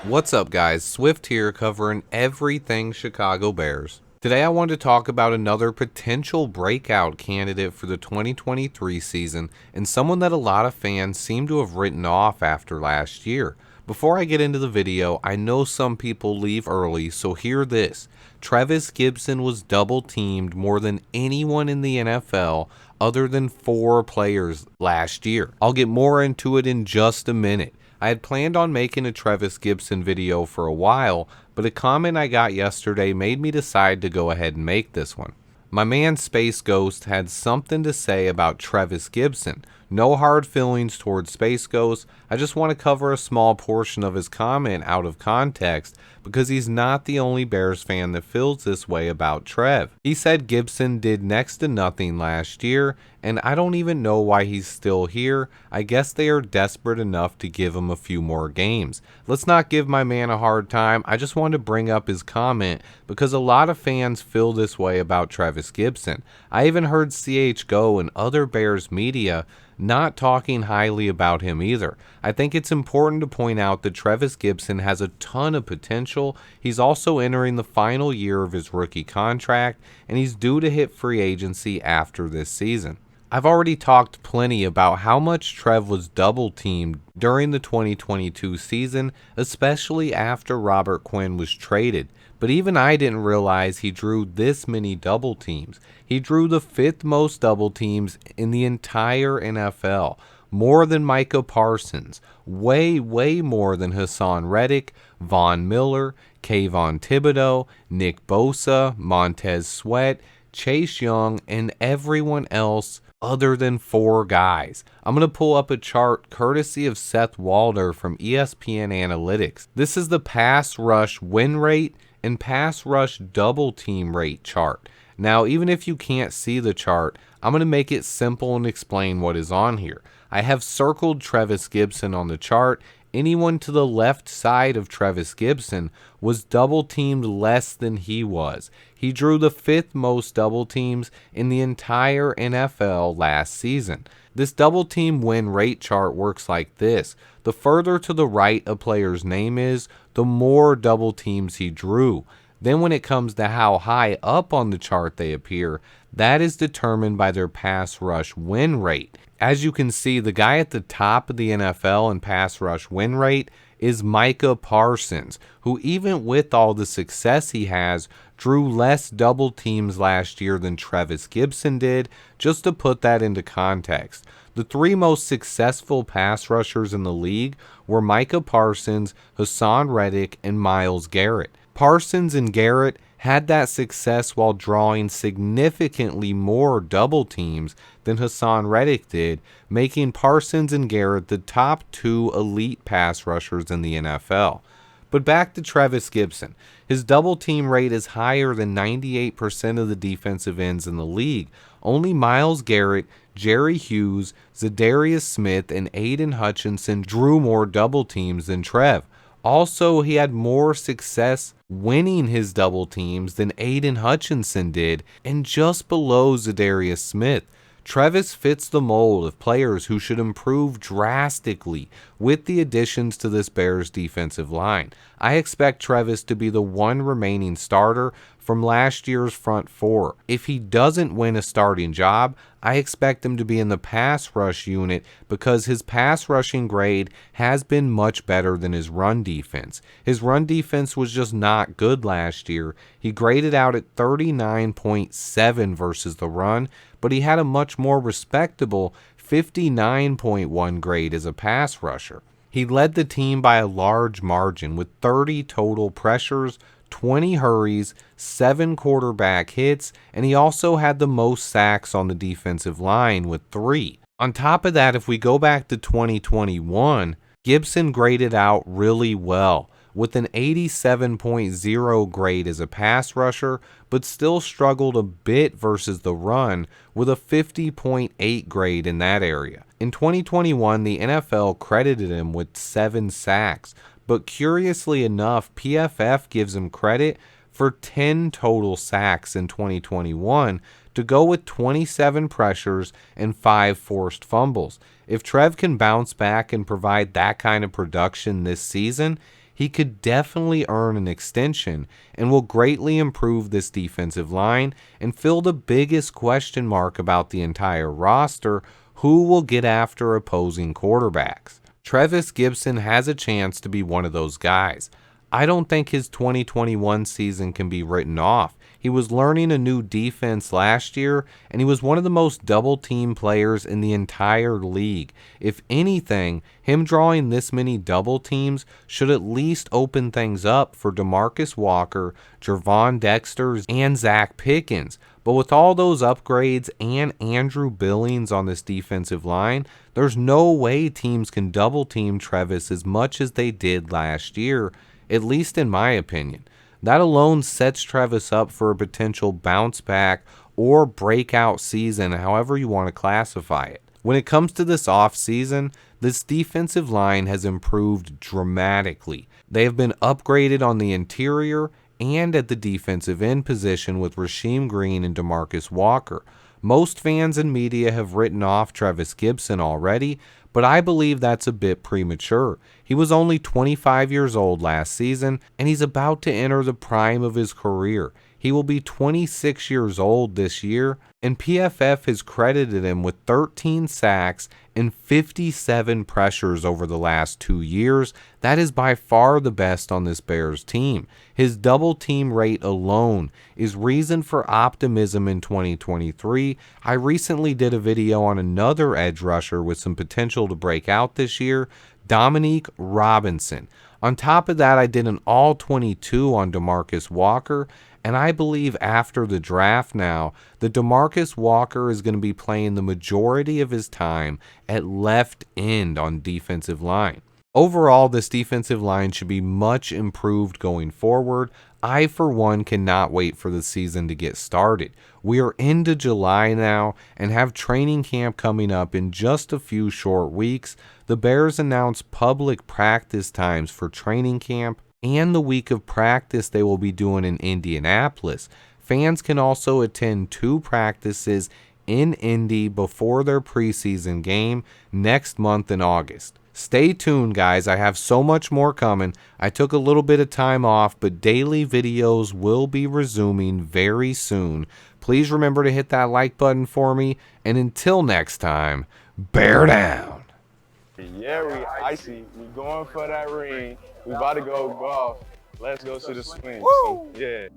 What's up, guys? Swift here, covering everything Chicago Bears. Today I want to talk about another potential breakout candidate for the 2023 season and someone that a lot of fans seem to have written off after last year. Before I get into the video, I know some people leave early, so hear this. Trevis Gipson was double teamed more than anyone in the NFL other than 4 players last year. I'll get more into it in just a minute. I had planned on making a Trevis Gipson video for a while, but a comment I got yesterday made me decide to go ahead and make this one. My man Space Ghost had something to say about Trevis Gipson. No hard feelings towards Space Ghost, I just want to cover a small portion of his comment out of context because he's not the only Bears fan that feels this way about Trev. He said Gipson did next to nothing last year, and I don't even know why he's still here. I guess they are desperate enough to give him a few more games. Let's not give my man a hard time. I just wanted to bring up his comment because a lot of fans feel this way about Trevis Gipson. I even heard CHGO and other Bears media not talking highly about him either. I think it's important to point out that Trevis Gipson has a ton of potential. He's also entering the final year of his rookie contract, and he's due to hit free agency after this season. I've already talked plenty about how much Trev was double teamed during the 2022 season, especially after Robert Quinn was traded. But even I didn't realize he drew this many double teams. He drew the 5th most double teams in the entire NFL. More than Micah Parsons. Way more than Hassan Reddick, Von Miller, Kayvon Thibodeau, Nick Bosa, Montez Sweat, Chase Young, and everyone else other than 4 guys. I'm going to pull up a chart courtesy of Seth Walder from ESPN Analytics. This is the pass rush win rate and pass rush double team rate chart. Now, even if you can't see the chart, I'm going to make it simple and explain what is on here. I have circled Trevis Gipson on the chart. Anyone to the left side of Trevis Gipson was double teamed less than he was. He drew the 5th most double teams in the entire NFL last season. This double team win rate chart works like this. The further to the right a player's name is, the more double teams he drew. Then when it comes to how high up on the chart they appear, that is determined by their pass rush win rate. As you can see, the guy at the top of the NFL in pass rush win rate is Micah Parsons, who even with all the success he has, drew less double teams last year than Trevis Gipson did. Just to put that into context, the 3 most successful pass rushers in the league were Micah Parsons, Hassan Reddick, and Myles Garrett. Parsons and Garrett had that success while drawing significantly more double teams than Hassan Reddick did, making Parsons and Garrett the top 2 elite pass rushers in the NFL. But back to Trevis Gipson. His double team rate is higher than 98% of the defensive ends in the league. Only Myles Garrett, Jerry Hughes, Zadarius Smith, and Aiden Hutchinson drew more double teams than Trev. Also, he had more success winning his double teams than Aiden Hutchinson did, and just below Zadarius Smith. Trevis fits the mold of players who should improve drastically with the additions to this Bears defensive line. I expect Trevis to be the one remaining starter from last year's front 4. If he doesn't win a starting job, I expect him to be in the pass rush unit because his pass rushing grade has been much better than his run defense. His run defense was just not good last year. He graded out at 39.7 versus the run, but he had a much more respectable 59.1 grade as a pass rusher. He led the team by a large margin with 30 total pressures, 20 hurries, 7 quarterback hits, and he also had the most sacks on the defensive line with 3. On top of that, if we go back to 2021, Gipson graded out really well with an 87.0 grade as a pass rusher, but still struggled a bit versus the run with a 50.8 grade in that area. In 2021, the NFL credited him with 7 sacks, but curiously enough, PFF gives him credit for 10 total sacks in 2021 to go with 27 pressures and 5 forced fumbles. If Trev can bounce back and provide that kind of production this season, he could definitely earn an extension and will greatly improve this defensive line and fill the biggest question mark about the entire roster: who will get after opposing quarterbacks? Trevis Gipson has a chance to be one of those guys. I don't think his 2021 season can be written off. He was learning a new defense last year, and he was one of the most double-team players in the entire league. If anything, him drawing this many double teams should at least open things up for DeMarcus Walker, Gervon Dexter, and Zach Pickens. But with all those upgrades and Andrew Billings on this defensive line, there's no way teams can double-team Trevis as much as they did last year, at least in my opinion. That alone sets Trevis up for a potential bounce back or breakout season, however you want to classify it. When it comes to this offseason, this defensive line has improved dramatically. They have been upgraded on the interior and at the defensive end position with Rasheem Green and DeMarcus Walker. Most fans and media have written off Trevis Gipson already, but I believe that's a bit premature. He was only 25 years old last season, and he's about to enter the prime of his career. He will be 26 years old this year, and PFF has credited him with 13 sacks and 57 pressures over the last 2 years. That is by far the best on this Bears team. His double team rate alone is reason for optimism in 2023. I recently did a video on another edge rusher with some potential to break out this year, Dominique Robinson. On top of that, I did an all-22 on DeMarcus Walker, and I believe after the draft now, that DeMarcus Walker is going to be playing the majority of his time at left end on defensive line. Overall, this defensive line should be much improved going forward. I, for one, cannot wait for the season to get started. We are into July now and have training camp coming up in just a few short weeks. The Bears announced public practice times for training camp and the week of practice they will be doing in Indianapolis. Fans can also attend 2 practices in Indy before their preseason game next month in August. Stay tuned, guys. I have so much more coming. I took a little bit of time off, but daily videos will be resuming very soon. Please remember to hit that like button for me, and until next time, bear down. Yeah, we icy. We going for that ring. We about to go golf. Let's go to the swing. So, yeah.